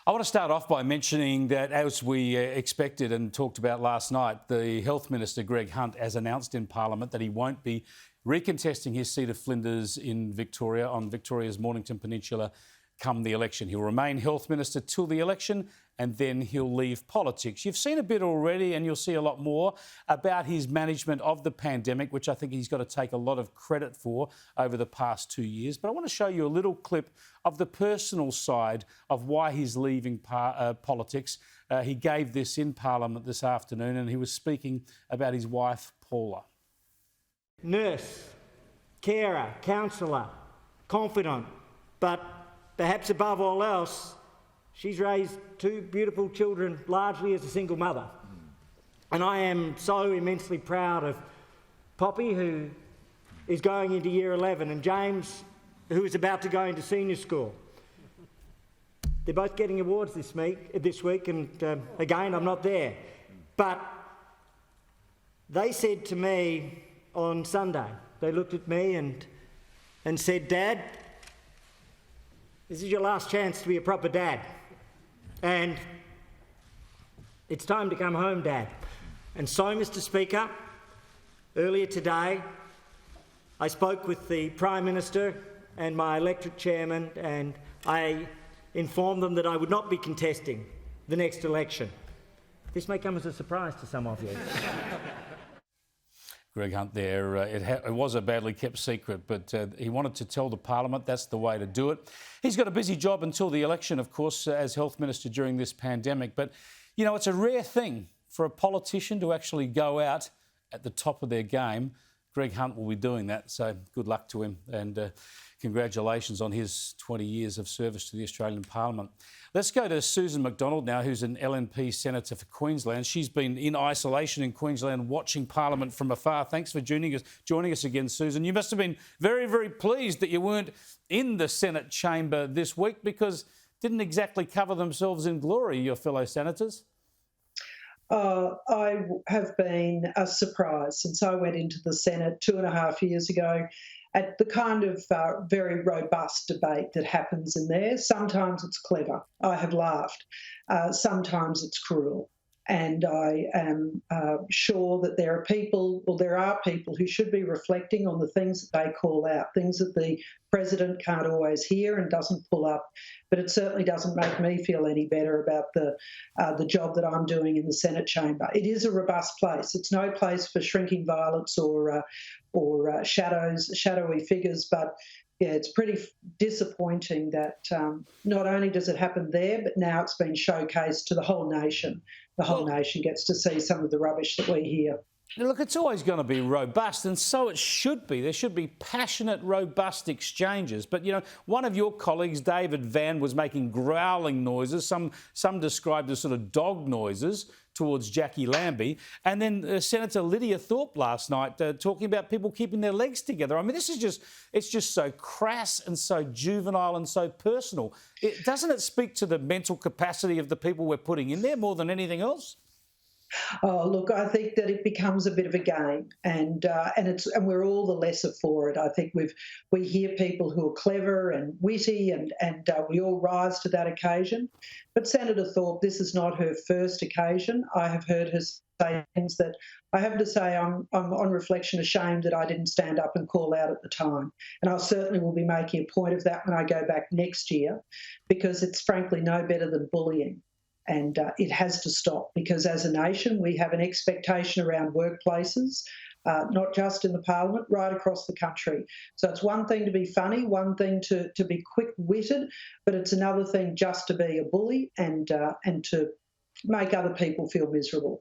I want to start off by mentioning that, as we expected and talked about last night, the Health Minister, Greg Hunt, has announced in Parliament that he won't be recontesting his seat of Flinders in Victoria, on Victoria's Mornington Peninsula, come the election. He'll remain Health Minister till the election and then he'll leave politics. You've seen a bit already and you'll see a lot more about his management of the pandemic, which I think he's got to take a lot of credit for over the past 2 years. But I want to show you a little clip of the personal side of why he's leaving politics. He gave this in Parliament this afternoon and he was speaking about his wife, Paula. Nurse, carer, counsellor, confidant, but perhaps above all else, she's raised two beautiful children largely as a single mother. And I am so immensely proud of Poppy, who is going into year 11, and James, who is about to go into senior school. They're both getting awards this week, and again, I'm not there. But they said to me on Sunday, they looked at me and said, "Dad, this is your last chance to be a proper dad. And it's time to come home, Dad." And so, Mr. Speaker, earlier today, I spoke with the Prime Minister and my electorate chairman, and I informed them that I would not be contesting the next election. This may come as a surprise to some of you. Greg Hunt there. It was a badly kept secret, but he wanted to tell the Parliament that's the way to do it. He's got a busy job until the election, of course, as Health Minister during this pandemic. But, you know, it's a rare thing for a politician to actually go out at the top of their game. Greg Hunt will be doing that, so good luck to him and congratulations on his 20 years of service to the Australian Parliament. Let's go to Susan McDonald now, who's an LNP Senator for Queensland. She's been in isolation in Queensland watching Parliament from afar. Thanks for joining us again, Susan. You must have been very, very pleased that you weren't in the Senate chamber this week because didn't exactly cover themselves in glory, your fellow senators. I have been surprised since I went into the Senate 2.5 years ago at the kind of very robust debate that happens in there. Sometimes it's clever. I have laughed. Sometimes it's cruel. And I am sure that there are people who should be reflecting on the things that they call out, things that the President can't always hear and doesn't pull up. But it certainly doesn't make me feel any better about the job that I'm doing in the Senate chamber. It is a robust place. It's no place for shrinking violets or shadowy figures, but yeah, it's pretty disappointing that not only does it happen there, but now it's been showcased to the whole nation. The whole nation gets to see some of the rubbish that we hear. Look, it's always going to be robust, and so it should be. There should be passionate, robust exchanges. But, you know, one of your colleagues, David Van, was making growling noises, some described as sort of dog noises, towards Jackie Lambie. And then Senator Lidia Thorpe last night talking about people keeping their legs together. I mean, it's just so crass and so juvenile and so personal. Doesn't it speak to the mental capacity of the people we're putting in there more than anything else? Oh, look, I think that it becomes a bit of a game, and we're all the lesser for it. I think we hear people who are clever and witty, and we all rise to that occasion. But Senator Thorpe, this is not her first occasion. I have heard her say things that I have to say I'm on reflection ashamed that I didn't stand up and call out at the time. And I certainly will be making a point of that when I go back next year, because it's frankly no better than bullying. And it has to stop, because as a nation we have an expectation around workplaces, not just in the Parliament, right across the country. So it's one thing to be funny, one thing to be quick-witted, but it's another thing just to be a bully and to make other people feel miserable.